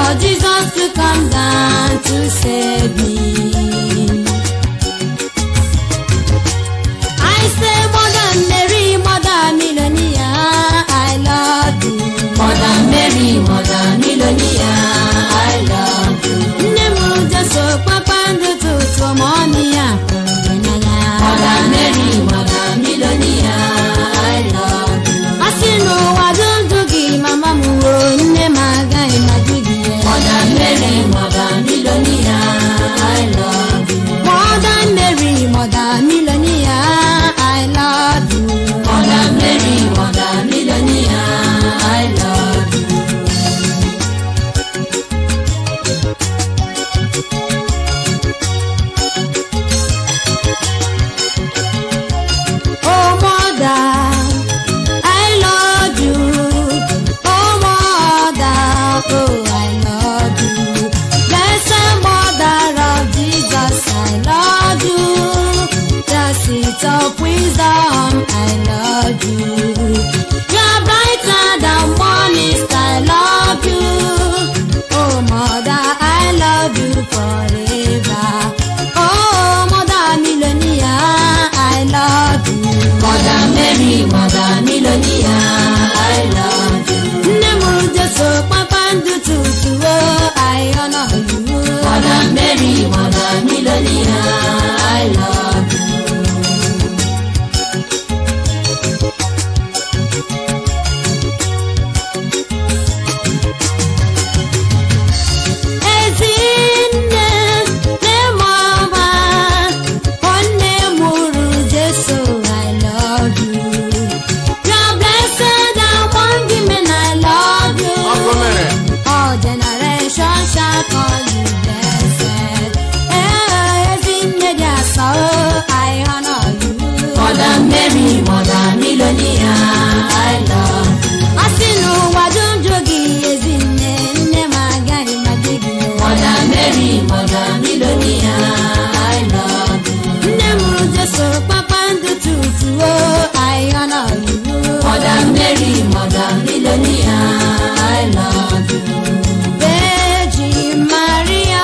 Lord Jesus to come down to save me. I say Mother Mary, Mother Milonia, I love you. Mother Mary, Mother Milonia, I love you. Nemu jaso papa ndutu tumonia. Mother Mary, Mother Milonia, I love you. Asino wadundugi mama muo nne maga imadugi. Mother Mary, Mother Milonia, I love you. Mother Mary, Mother Milonia, I love you. Mother Mary, Mother Milonia, I love you. Oh mother, I love you. Oh mother, oh I love you. Blessed mother of Jesus, I love you. The seat of wisdom, I love you. You're brighter than morning star, I love you. Oh mother, I love you forever. Oh mother Milonia, I love you. Mother Mary, Mother Milonia, I love you. Nemu jeso papa ndutu, oh I honor you. Mother Mary, Mother Milonia, I love you. Call you blessed. I honor you. Mother Mary, Mother Milonia, I love you. Asinu wadunjogi ezine magari madigi. Mother Mary, Mother Milonia, I love you. Nemu jeso papa ndutu, oh I honor you. Mother Mary, Mother Milonia, I love you. Maria,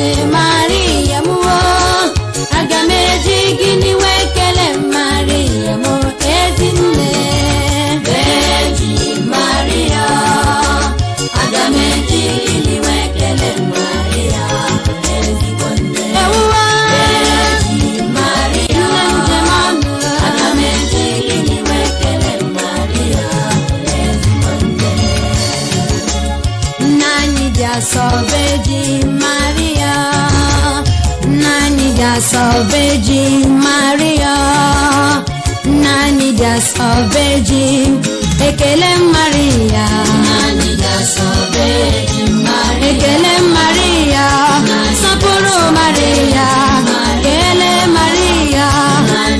Jesi Maria muo, aga m eji gịnị wee kelee Maria mụ ezinne. Virgin Maria, aga m eji gịnị wee kelee Maria ezigbo nne. Virgin Maria, aga m eji gịnị wee kelee Maria ezigbo nne. Nna anyị dị asọ Virgin Maria, nna anyị dị asọ Virgin Maria, nna anyị dị asọ Virgin, ekele Maria. Nna anyị dị asọ Virgin Maria, ekele Maria, sọpụrụ Maria, ekele Maria,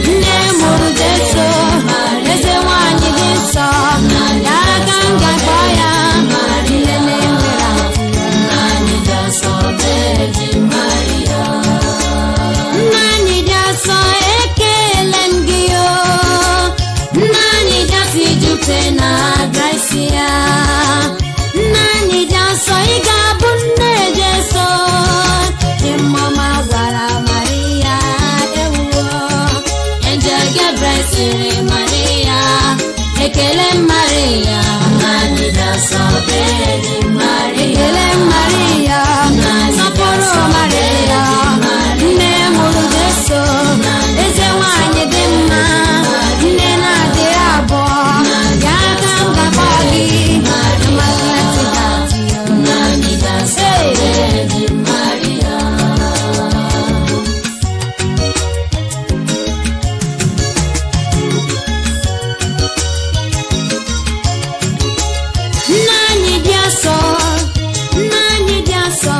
nne mụrụ Jesu, eze nwanyị dị nsọ, ya aka m ga-akpọ ya nne na-enwere atụ. Nna anyị dị asọ Virgin Maria, nna anyị dị asọ, ekele m gị o. Nna anyị dị asọ ijute na Gracia, nna anyị dị asọ ị ga-abụ nne Jesu. Mama gwara Maria ewuwo, Angel Gabriel sịrị Maria, ekele Maria. Nna anyị dị asọ Virgin Maria, ekele Maria, sọpụrụ Maria, nne mụrụ Jesu, eze nwanyị dị mma, nne na-adịghị abụọ, ya aka m ga-akpọ gị Amalati. Nna anyị dị asọ Virgin Maria. Nna anyị dị asọ, nna anyị dị asọ,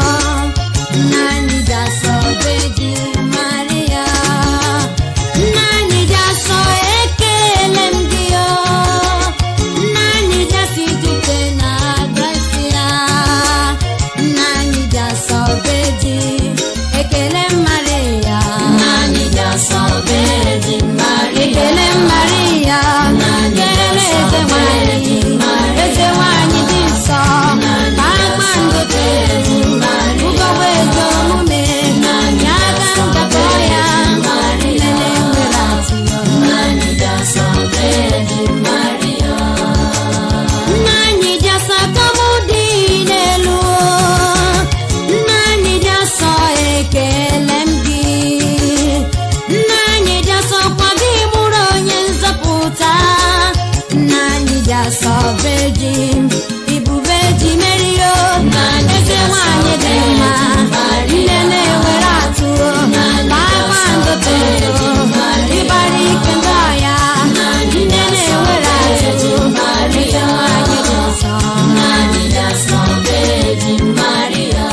nna anyị dị asọ Virgin Maria, nna anyị dị asọ, ekele m gị o. Nna anyị dị asọ ijute na Gracia, nna anyị dị asọ Virgin, ekele Maria. Nna anyị dị asọ Virgin Maria, ekele Maria, ekele eze nwanyị, eze nwanyị dị nsọ, kpakpando toro, ugogbe eze omume, ya aka m ga-akpọ ya nne na-enwere atụ. Nna anyị dị asọ Virgin Maria, nna anyị dị asọ ka mụ dị n'elu, nna anyị dị asọ, ekele m gị. Nna anyị dị asọ, kwa gị mụrụ onye nzọpụta. Nna anyị dị asọ Virgin, ịbụ Virgin Mary o, eze nwanyị dị mma, nne na-enwere atụ, kpakpando toro, ịgbara ike ndị ọya, nne na-enwere atụ, eze nwanyị dị nsọ. Nna anyị dị asọ Virgin Maria.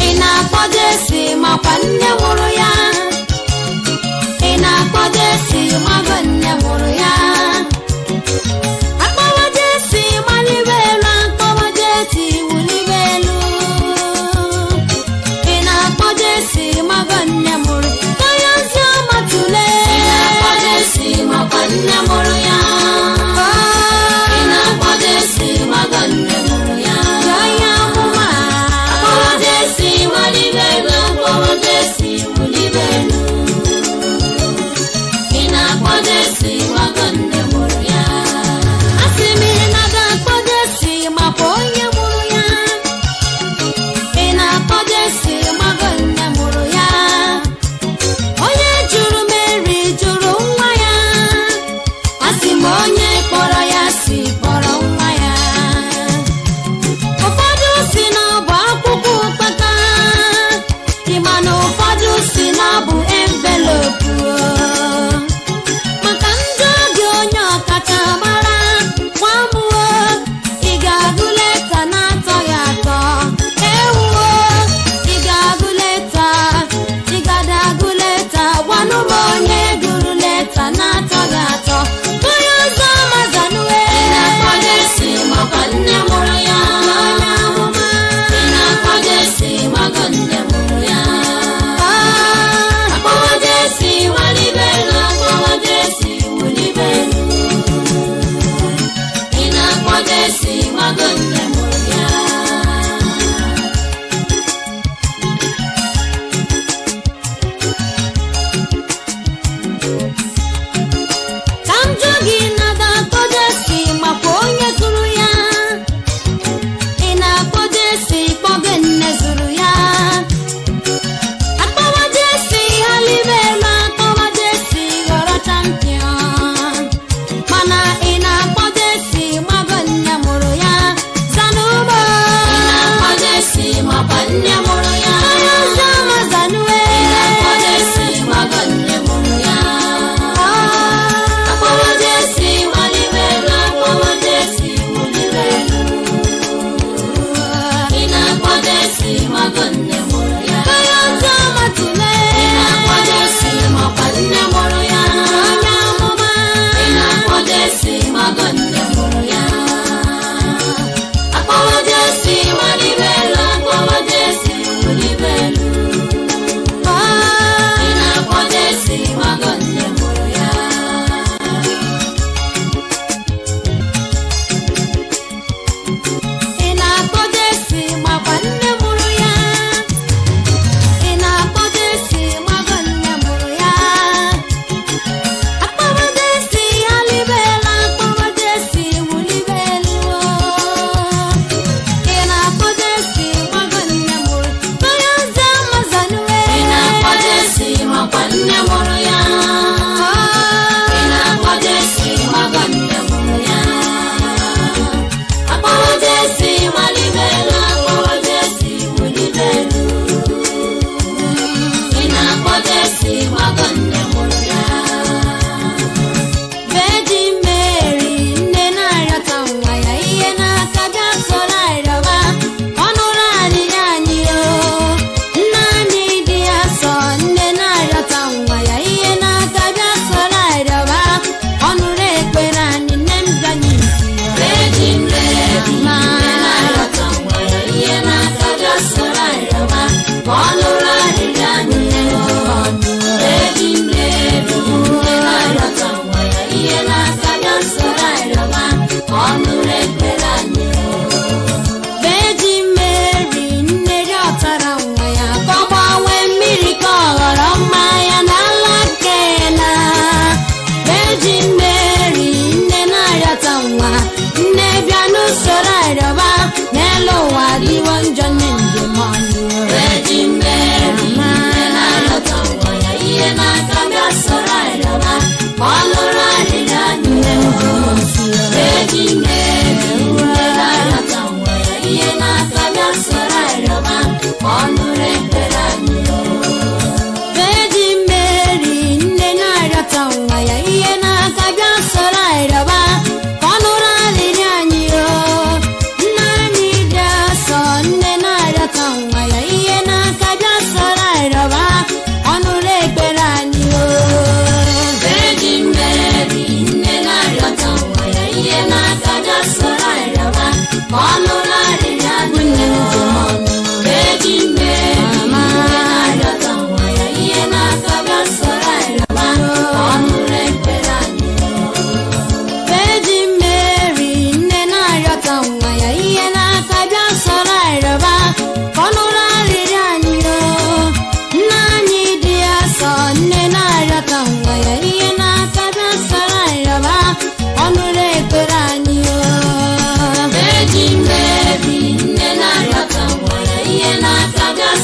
Ị na-akpọ Jesi makwa nne mụrụ ya, ị na-akpọ Jesi mago nne mụrụ ya. Akpọwa Jesi malibe elu, akpọwa Jesi wulibe elu. Ị na-akpọ Jesi mago nne mụrụ ka ya ozi ọma tule. Ị na-akpọ Jesi makwa nne mụrụ ya, ị na-akpọ Jesi mago nne mụrụ ya. Ya amụma, akpọwa Jesi malibe elu, akpọwa Jesi wulibe elu. Ị na-akpọ Jesi mago nne mụrụ ya. Asị m ị na-akpọ Jesi makwa onye mụrụ ya. Ị na-akpọ Jesi mago nne mụrụ ya. Onye jụrụ Mary jụrụ nwa ya.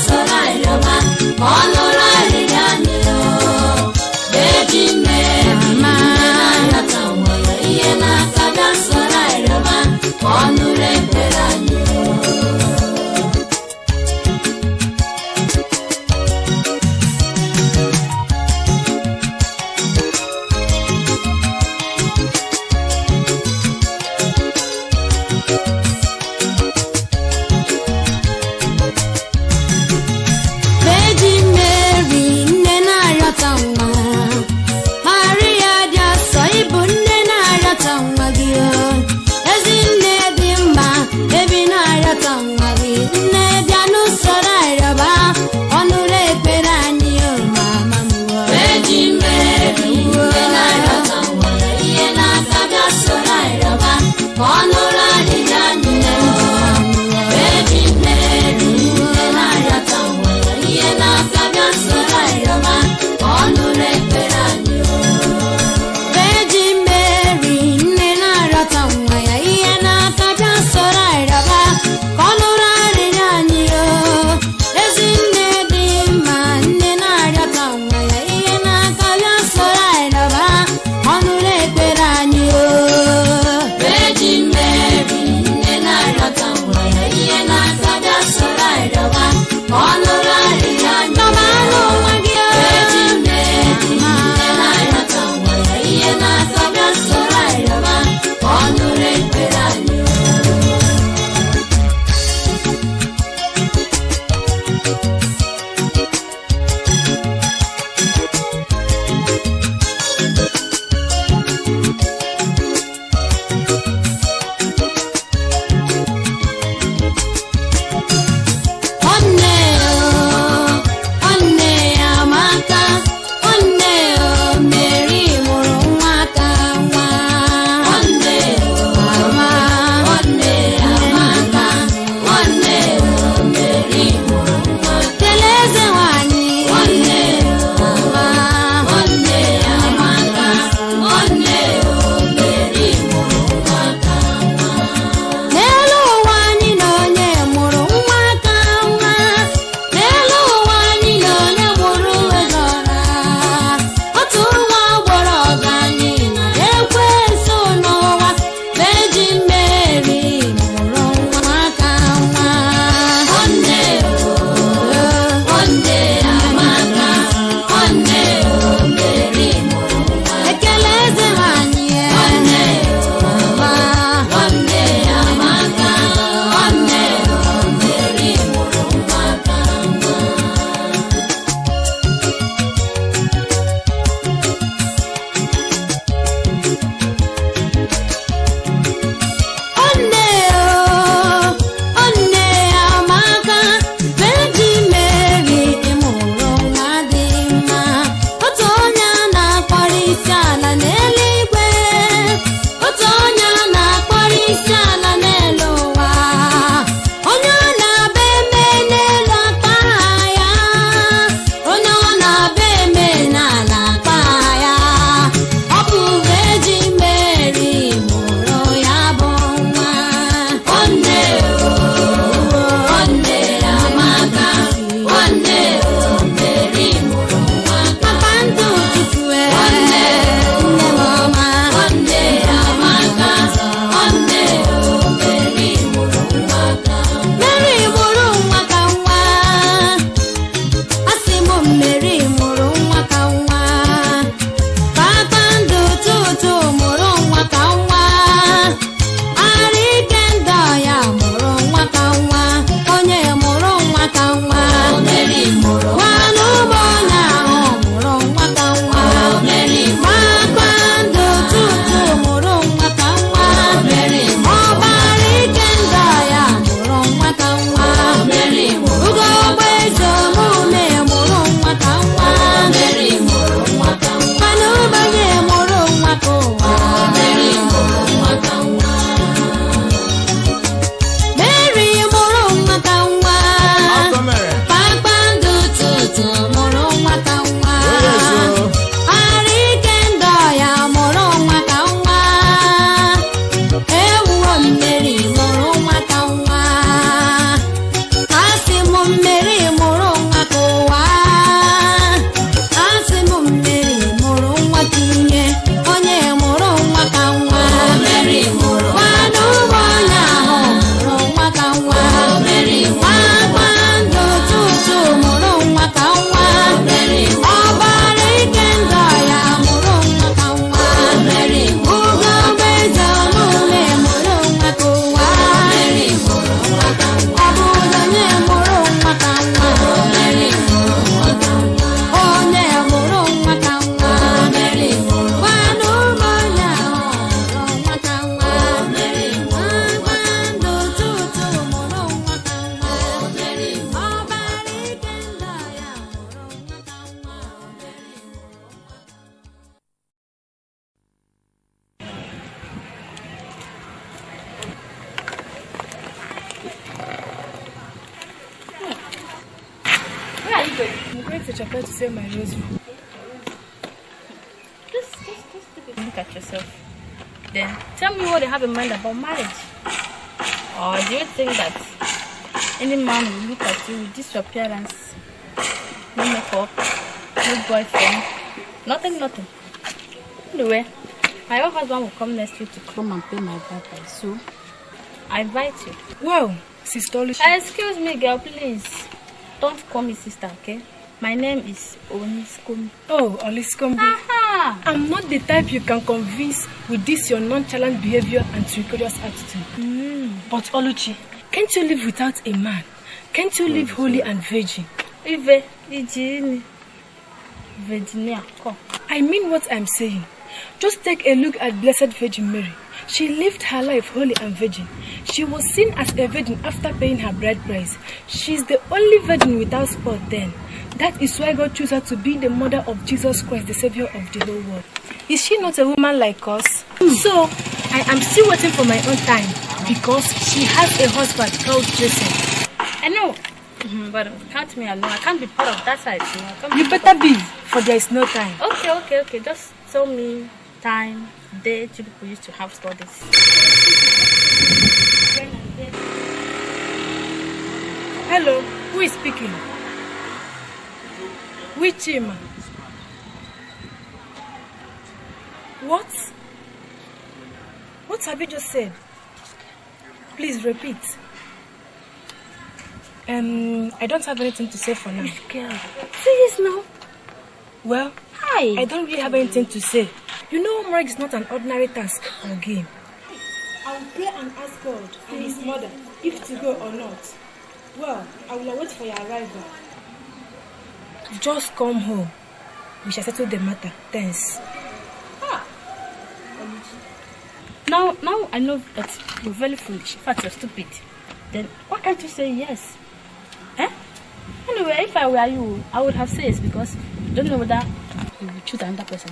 soro anyị rịọba ka ọ nụrụ arịrịọ anyị. Virgin Mary nne na-arịọta nwa ya ihe n'aka bịa soro anyị rịọba ka ọ nụrụ ekpere anyị. Virgin Mary nne na-arịọta nwa, Maria dị asọ ịbụ nne na-arịọta nwa gị. Ezi nne dị mma ebi na-arịọta nwa gị. Nne bịa n'usoro arịọba ọ nụrụ ekpere anyị. Mama m Virgin Mary nne na-arịọta nwa ya ihe n'aka bịa soro arịọba ka ọ nụrụ arịrịọ anyị. Virgin Mary nne na-arịọta nwa ya ihe n'aka bịa soro arịọba ka ọ nụrụ ekpere anyị. Virgin Mary nne na-arịọta nwa ya ihe n'aka bịa soro arịọba ka ọ nụrụ arịrịọ anyị. Ezi nne dị mma nne na-arịọta nwa ya ihe n'aka bịa soro arịọba ka ọ nụrụ ekpere anyị. Virgin Mary nne na-arịọta nwa ya ihe n'aka bịa soro arịọba ka ọ nụrụ arịrịọ anyị. Virgin Mary nne na-arịọta nwa ya ihe n'aka bịa soro arịọba ka ọ nụrụ ekpere anyị. Nwanne Amaka, nwanne Mary mụrụ nwa ka nwa. Nwanne Amaka, nwanne Mary mụrụ nwa I'm going to chapel to say my rosary. Just look at yourself. Then tell me what you have in mind about marriage. Or do you think that any man will look at you with this appearance, no makeup, no boyfriend, nothing? Anyway, my own husband will come next week to come and pay my bride, so I invite you. Wow, Sister Oluchi. Excuse me, girl, please. Don't call me sister, okay? My name is Oniskom. Oh, Oliskombi. I'm not the type you can convince with this your nonchalant behavior and precocious attitude. But Oluchi, can't you live without a man? Can't you live holy and virgin? Virginia, come. I mean what I'm saying. Just take a look at Blessed Virgin Mary. She lived her life holy and virgin. She was seen as a virgin after paying her bride price. She's the only virgin without spot then. That is why God chose her to be the mother of Jesus Christ, the Savior of the whole world. Is she not a woman like us? So, I am still waiting for my own time because she has a husband called Joseph. I know, but count me alone. I can't be part of that side. You better be, for there is no time. Okay. Just tell me time, date you people used to have studies. Hello, who is speaking? Which him? What? What have you just said? Please repeat. I don't have anything to say for now. Serious now? Well, hi. I don't really have anything to say. You know, marriage is not an ordinary task or game. I will pray and ask God and his mother if to go or not. Well, I will await for your arrival. Just come home. We shall settle the matter. Thanks. Now I know that you're very foolish. In fact, you're stupid. Then why can't you say yes? Anyway, if I were you, I would have said yes because you don't know whether you will choose another person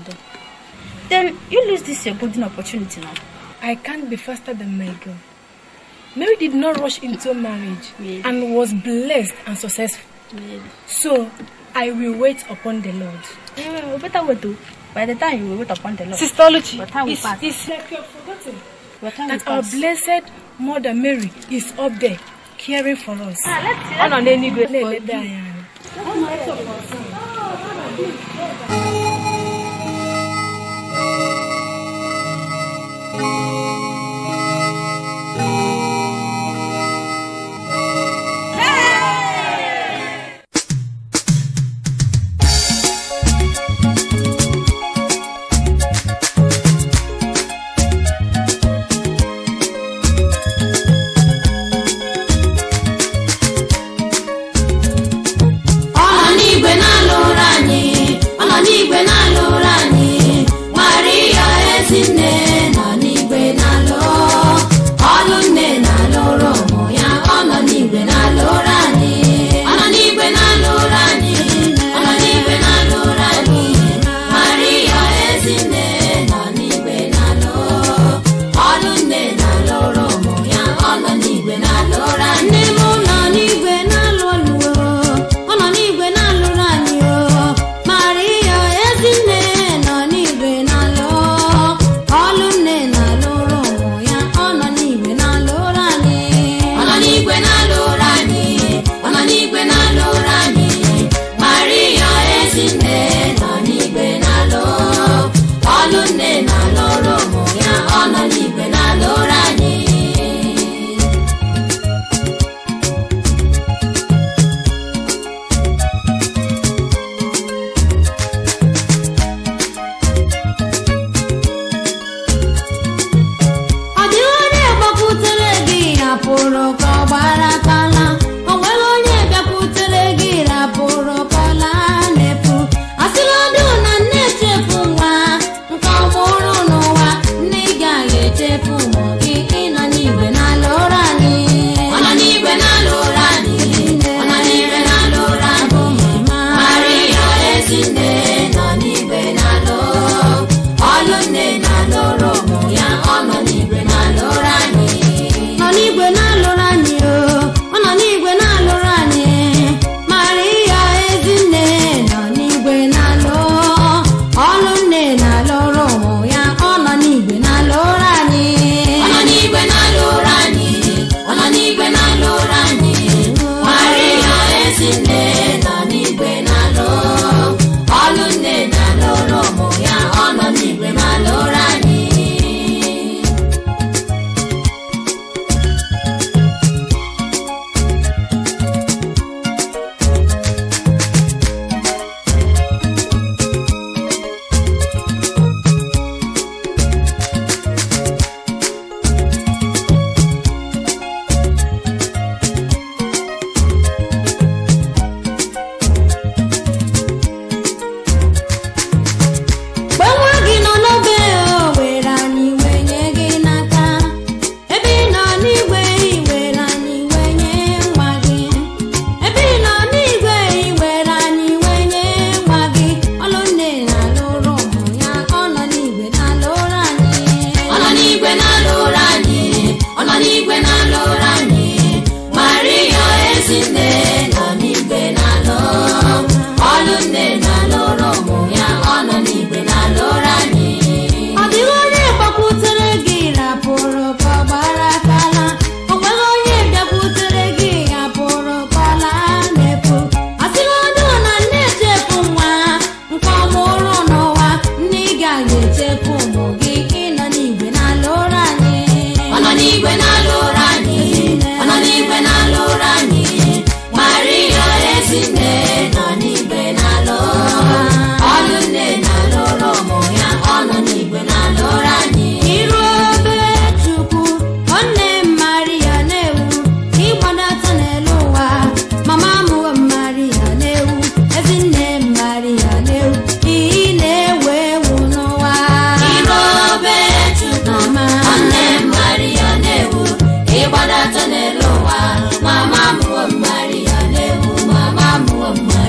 then you lose this your golden opportunity now. I can't be faster than my girl. Mary did not rush into marriage and was blessed and successful. So, I will wait upon the Lord. Better wait too. By the time you will wait upon the Lord. Sister Oluchi, it's like you have forgotten that our blessed Mother Mary is up there caring for us.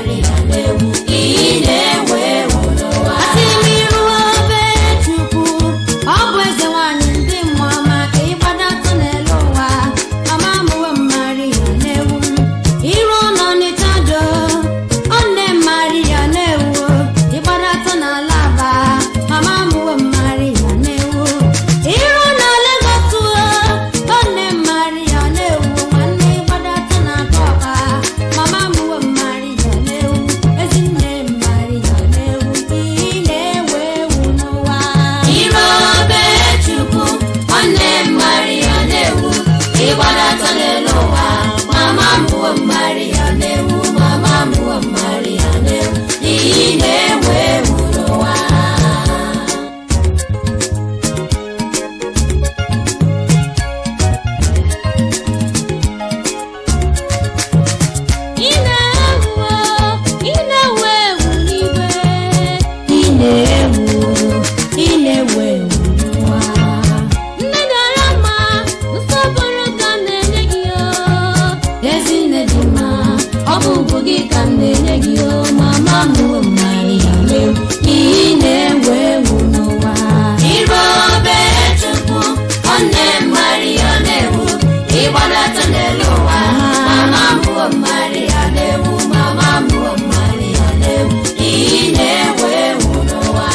Maria na-ewu ihe na-ewu ewu n'ụwa. Asị m iruo be Chukwu, ọ bụ eze nwanyị ndị mmụọ ma ka ịgbadata n'elu ụwa. Mama mụwe Maria na-ewu iru n'Ọnịcha do, ọ nne Maria na-ewu ịgbadata n'ala Aba. Mama mụwe Maria na-ewu iru na Lagos, ọ nne Maria na-ewu nwanne ịgbadata na Aba. Mama mụwe Maria na-ewu ezinne Maria na-ewu ihe na-ewu ewu n'ụwa. Iru be Chukwu, ọ nne Maria na-ewu ịgbadata n'elu ụwa. Mama mụwe Maria na-ewu, mama mụwe Maria na-ewu ihe na-ewu ewu n'ụwa. Ị na-ewu ewu n'igwe, ị na-ewu ewu n'ụwa. Nne dara mma, nsọpụrụ ka m na-enye gị o. Ezinne dị mma, ọ bụ ugwu gị ka m na-enye gị o. Mama mụwe Maria na-ewu ihe na-ewu ewu n'ụwa. Iru be Chukwu, ọ nne Maria na-ewu ịgbadata n'elu ụwa. Mama mụwe Maria na-ewu, mama mụwe Maria na-ewu ihe na-ewu ewu n'ụwa.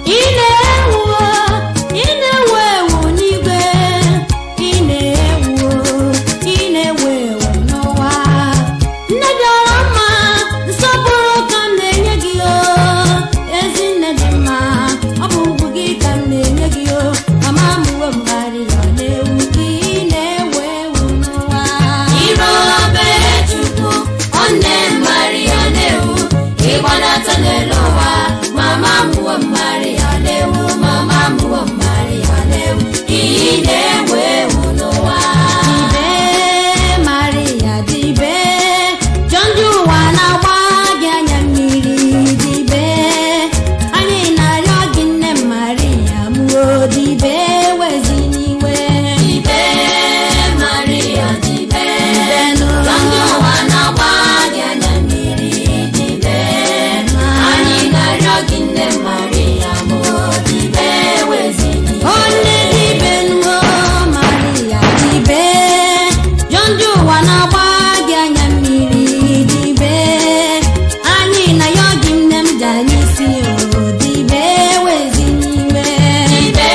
Ị na-ewu ewu n'igwe, ị na-ewu ewu n'ụwa. Nne dịara mma, nsọpụrụ ka m na-enye gị o. Ezinne dị mma, ọ bụ ugwu gị ka m na-enye gị o. Mama mụwe Maria na-ewu ihe na-ewu ewu n'ụwa. Iru be Chukwu, ọ nne Maria na-ewu ịgbadata n'elu ụwa. Mama mụwe Maria na-ewu, mama mụwe Maria na-ewu ihe na-ewu ewu n'ụwa. Dibe Maria dibe, jọ ndị ụwa na-agba gị anya mmiri. Dibe anyị na-arịọ gị nne Maria mụọ, dibe wezi n'iwe. Dibe Maria dibe, jọ ndị ụwa na-agba gị anya mmiri. Dibe anyị na-arịọ gị nne Maria mụọ, dibe wezi n'iwe. Onye dibe nụọ Maria dibe, jọ ndị ụwa na-agba gị anya mmiri. Dibe anyị na-arịọ gị nne m ji anyị isi o. Dibe wezi n'iwe. Dibe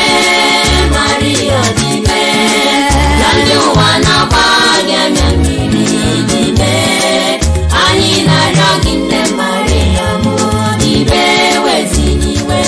Maria dibe, jọ ndị ụwa na-agba gị anya mmiri. Dibe anyị na-arịọ gị nne Maria mụọ, dibe wezi n'iwe.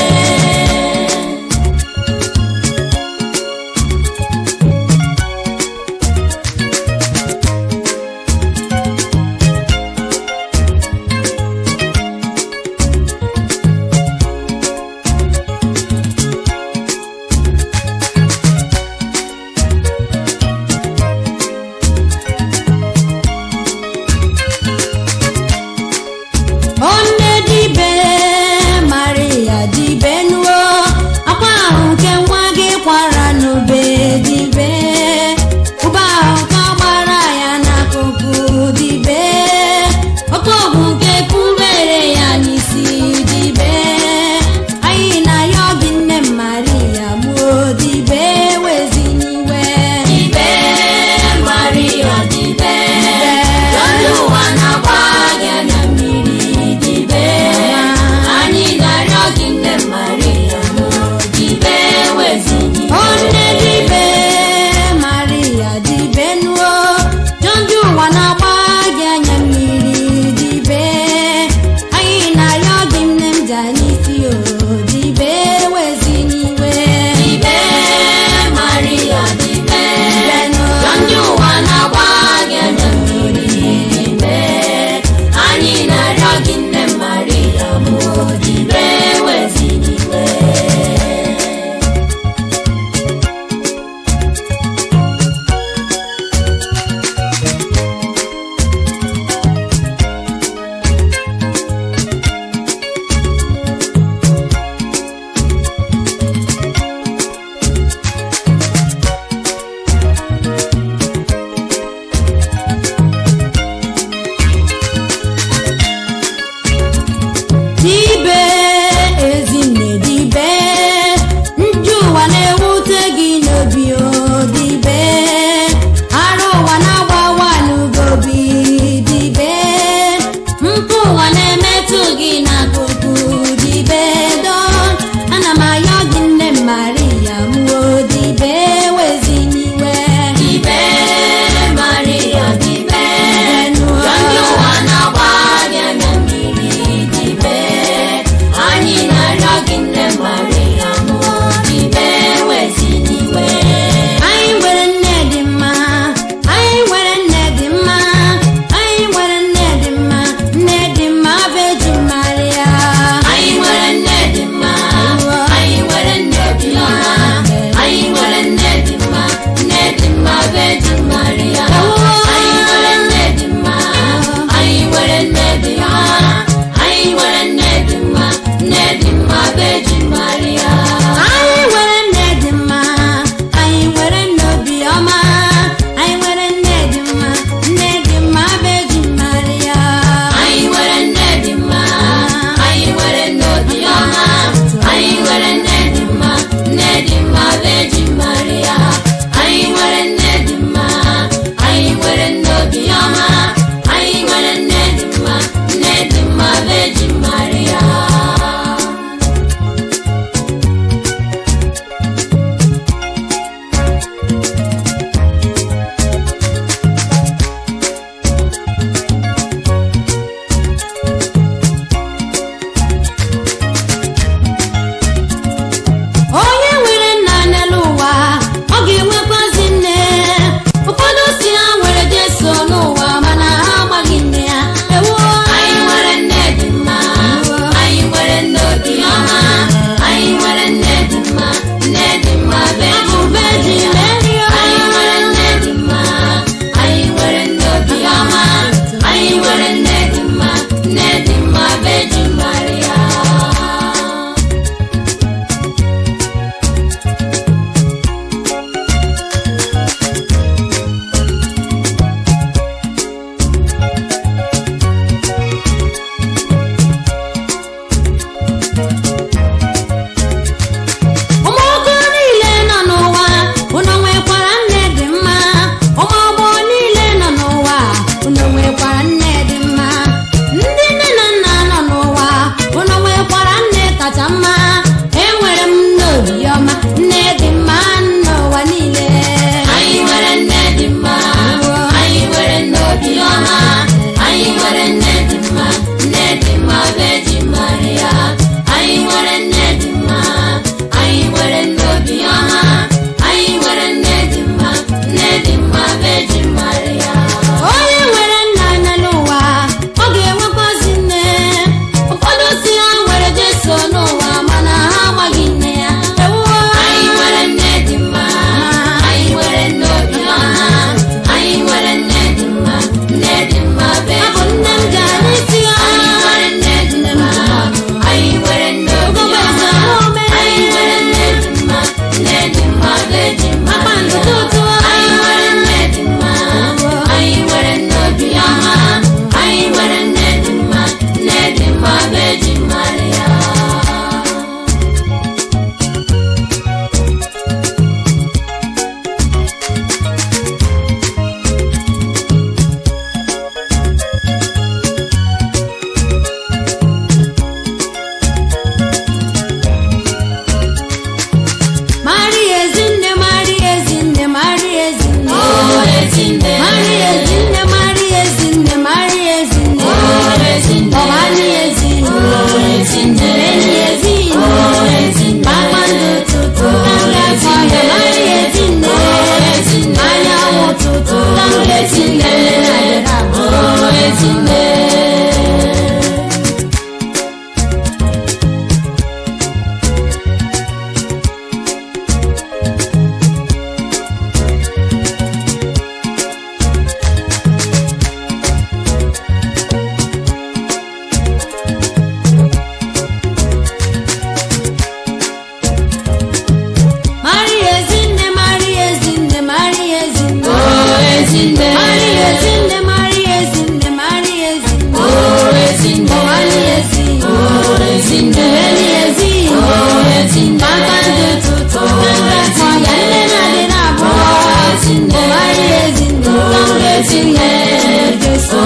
Ezinne, Jesu,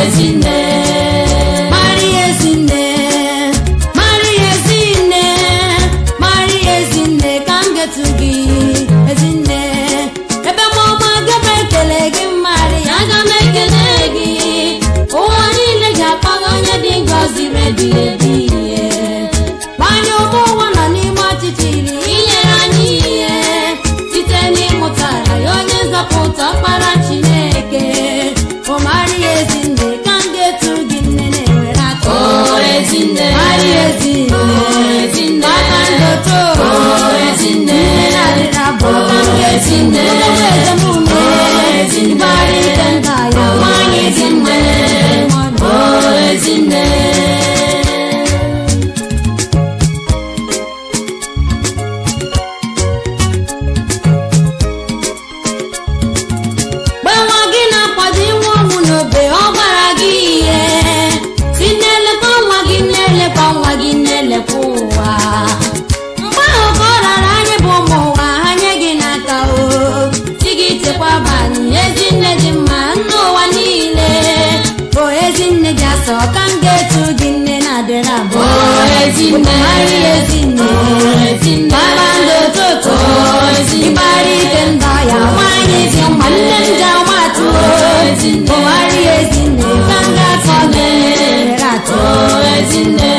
Ezinne. Maria Ezinne, Maria Ezinne, Maria Ezinne, come get to be Ezinne. Ebe mama gebe kele gi Maria ga mekele gi. O ani le ja paganya di ngozi rebi ebi. Banyo bo wana ni machitiri iye ani ye. Titeni mutara yonye zaputa para Chineke. O Maria Ezinne, come get to ginene werato. Oh Ezinne, Maria Ezinne, Ezinne, Makandoto. Oh Ezinne, Nadirabo, Ezinne, Ezinne, Ibari Tendaya, Mani Ezinne, oh Ezinne. So can get to Guinea na derabo. Oh Ezinne, Maria Ezinne, Ezinne, Babando Toto, Ezinne, Ibari Tendaya, Wani Ezinne, Jamatu, Ezinne, Maria Ezinne, Kanga Kone, Rato, Ezinne.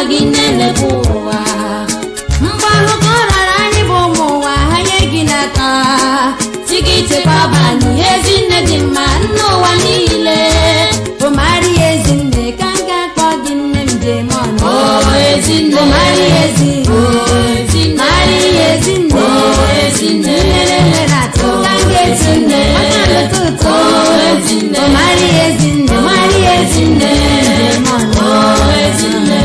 Ginele kuwa mbalo korara ni bomo wa haye ginaka sigite babani Ezinne di manno wanile o Maria Ezinne kanga kwa ginne mdemon oh Ezinne o Maria Ezinne oh Ezinne Maria Ezinne oh Ezinne rato kanga Ezinne akalo tuto oh Ezinne o Maria Ezinne Maria Ezinne mdemon oh Ezinne.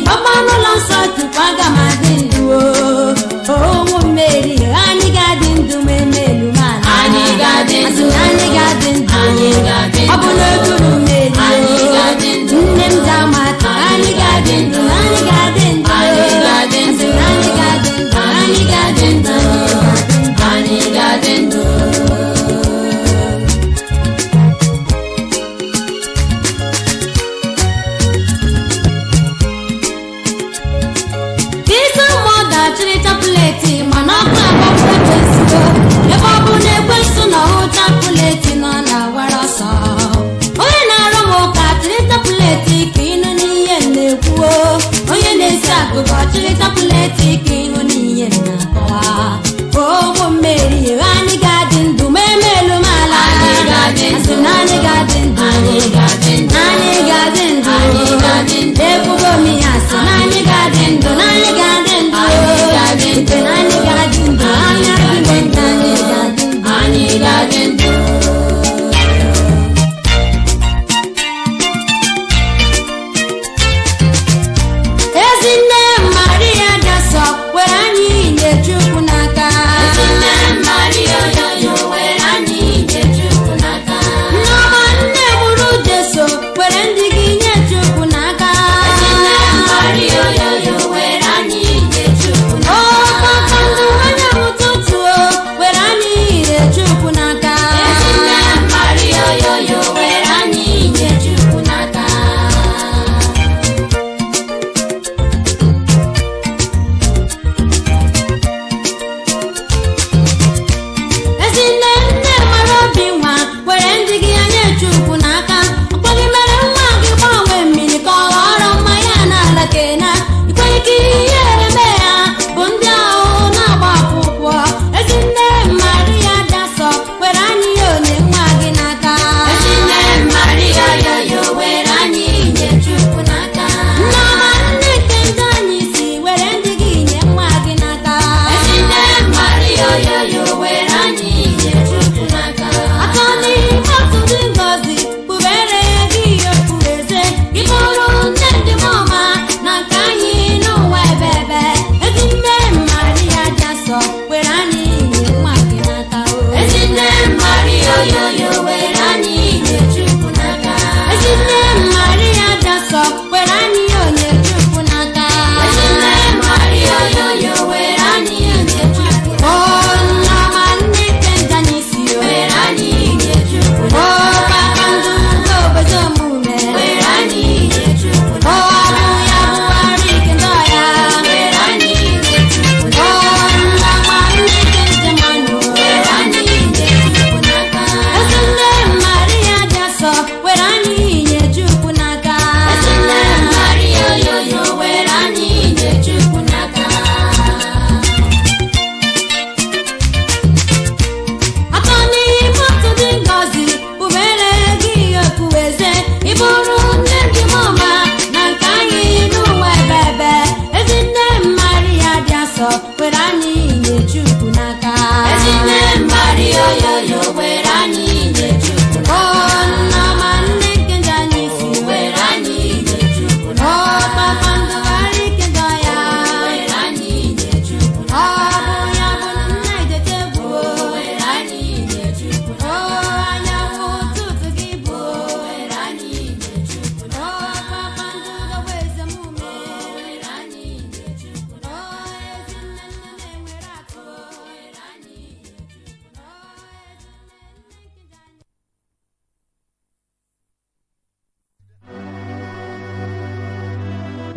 Baba no lanso tu paga madindu oh Mary ani gadindu memelu mana ani gadindu abulo turu Mary ani gadindu nem jamata ani gadindu onye na-esi akụkọ chịrịta pụletị ka ịhụ n'ihe na-akọwa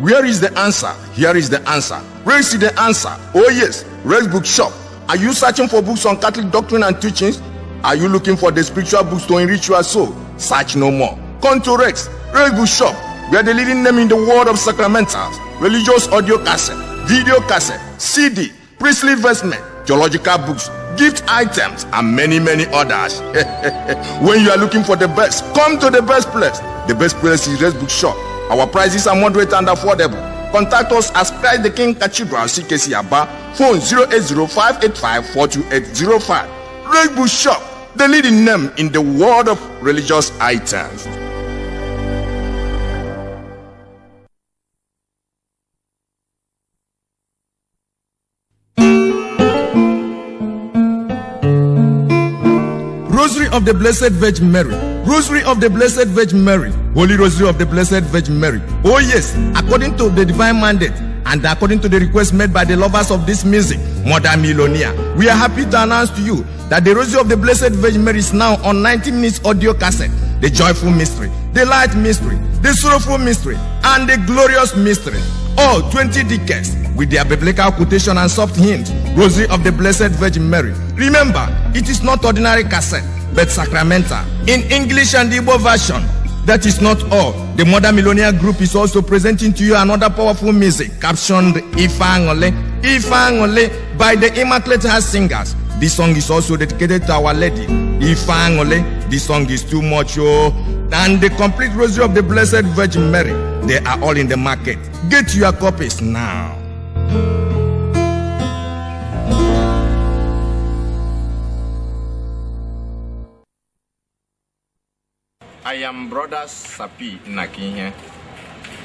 Where is the answer? Here is the answer. Where is the answer? Oh yes, Rex Bookshop. Are you searching for books on Catholic doctrine and teachings? Are you looking for the spiritual books to enrich your soul? Search no more. Come to Rex Bookshop. We are the leading name in the world of sacramentals, religious audio cassette, video cassette, CD, priestly vestment, theological books, gift items, and many others. When you are looking for the best, come to the best place. The best place is Rex Bookshop. Our prices are moderate and affordable. Contact us at Christ the King Cathedral, CKC Aba. Phone 080-585-42805. Rex Bookshop, the leading name in the world of religious items. Rosary of the Blessed Virgin Mary. Rosary of the Blessed Virgin Mary. Holy Rosary of the Blessed Virgin Mary. Oh yes, according to the divine mandate and according to the request made by the lovers of this music, Mother Milonia, we are happy to announce to you that the Rosary of the Blessed Virgin Mary is now on 90 minutes audio cassette. The joyful mystery, the light mystery, the sorrowful mystery, and the glorious mystery. All 20 decades with their biblical quotation and soft hint. Rosary of the Blessed Virgin Mary. Remember, it is not ordinary cassette, but sacramental in English and Igbo version. That is not all. The Mother Milonia Group is also presenting to you another powerful music captioned Ifangole by the Immaculate Heart Singers. This song is also dedicated to Our Lady Ifangole. This song is too much, oh. And the complete Rosary of the Blessed Virgin Mary, they are all in the market. Get your copies now. I am Brother Sapi Nakinhe,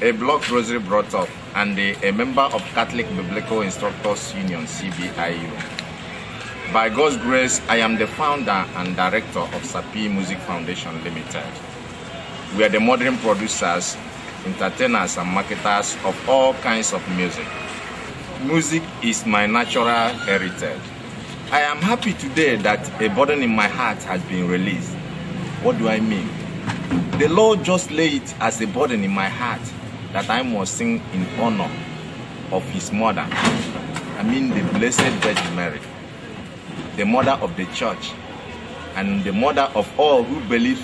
a block rosary brought up and a member of Catholic Biblical Instructors Union, CBIU. By God's grace, I am the founder and director of Sapi Music Foundation Limited. We are the modern producers, entertainers and marketers of all kinds of music. Music is my natural heritage. I am happy today that a burden in my heart has been released. What do I mean? The Lord just laid it as a burden in my heart that I must sing in honor of His mother. I mean the Blessed Virgin Mary, the mother of the church and the mother of all who believe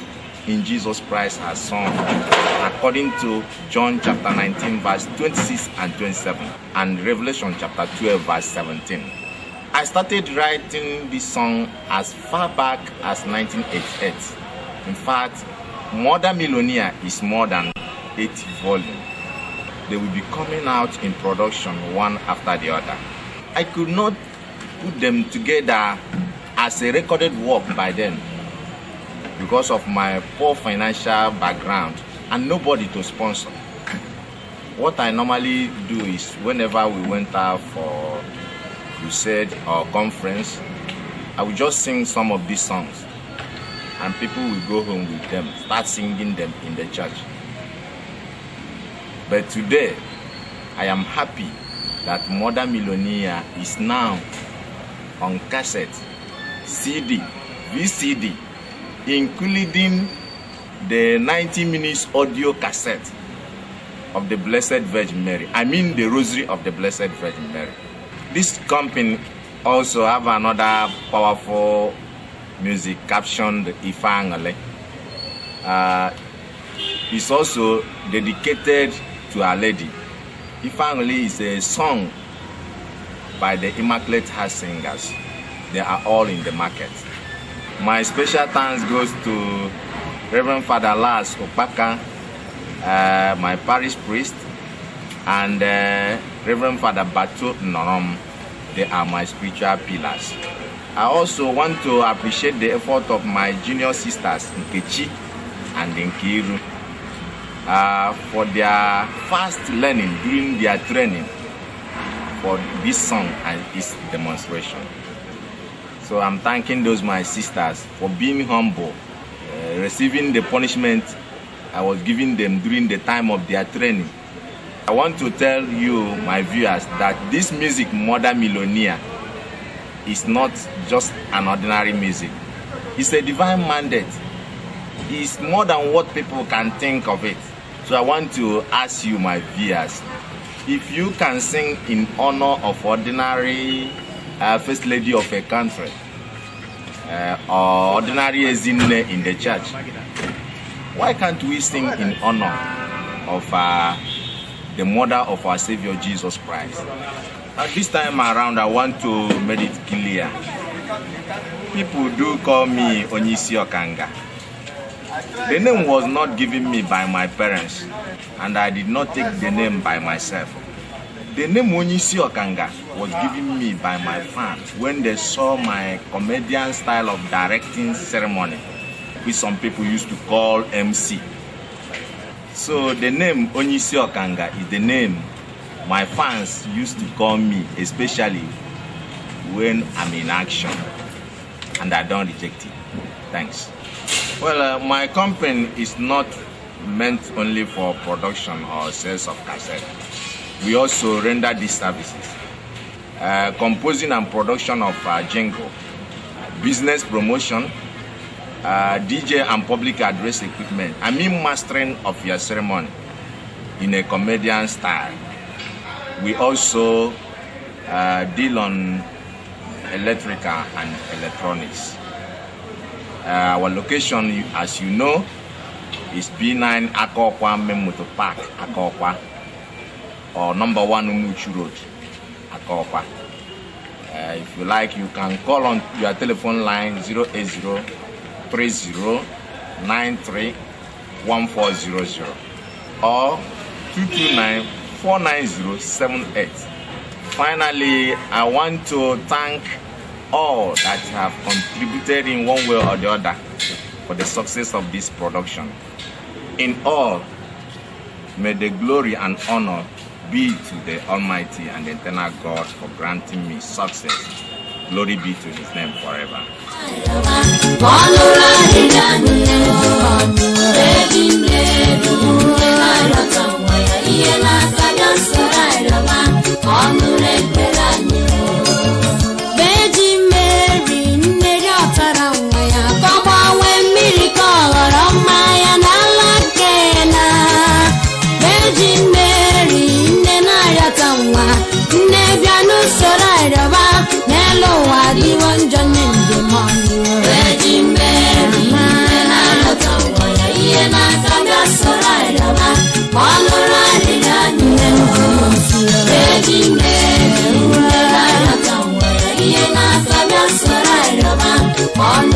in Jesus Christ, her Son, according to John chapter 19 verse 26 and 27 and Revelation chapter 12 verse 17. I started writing this song as far back as 1988. In fact, Mother Milonia is more than 8 volumes. They will be coming out in production one after the other. I could not put them together as a recorded work by then because of my poor financial background and nobody to sponsor. What I normally do is whenever we went out for crusade or conference, I would just sing some of these songs and people will go home with them, start singing them in the church. But today, I am happy that Mother Milonia is now on cassette, CD, VCD, including the 90 minutes audio cassette of the Blessed Virgin Mary. I mean the Rosary of the Blessed Virgin Mary. This company also have another powerful music captioned Ifangale. It's also dedicated to Our Lady. Ifangale is a song by the Immaculate Heart Singers. They are all in the market. My special thanks goes to Reverend Father Lars Opaka, my parish priest, and Reverend Father Batu Norom. They are my spiritual pillars. I also want to appreciate the effort of my junior sisters Nkechi and Nkiru for their fast learning during their training for this song and its demonstration. So I'm thanking those my sisters for being humble, receiving the punishment I was giving them during the time of their training. I want to tell you, my viewers, that this music, Mother Milonia, is not just an ordinary music. It's a divine mandate. It's more than what people can think of it. So I want to ask you, my viewers, if you can sing in honor of ordinary first lady of a country or ordinary Ezinne in the church, why can't we sing in honor of the mother of our Savior Jesus Christ? This time around, I want to make it clear. People do call me Onyisi Okanga. The name was not given me by my parents, and I did not take the name by myself. The name Onyisi Okanga was given me by my fans when they saw my comedian style of directing ceremony, which some people used to call MC. So the name Onyisi Okanga is the name my fans used to call me, especially when I'm in action, and I don't reject it. Thanks. Well, my company is not meant only for production or sales of cassette. We also render these services. Composing and production of jingle, business promotion, DJ and public address equipment. I mean mastering of your ceremony in a comedian style. We also deal on electrical and electronics. Our location, as you know, is B9 Akokwa Memoto Park, Akokwa, or number 1 Umuchu Road, Akokwa. If you like, you can call on your telephone line 080-3093-1400 or 229-49078. Finally, I want to thank all that have contributed in one way or the other for the success of this production. In all, may the glory and honor be to the Almighty and the eternal God for granting me success. Glory be to his name forever. On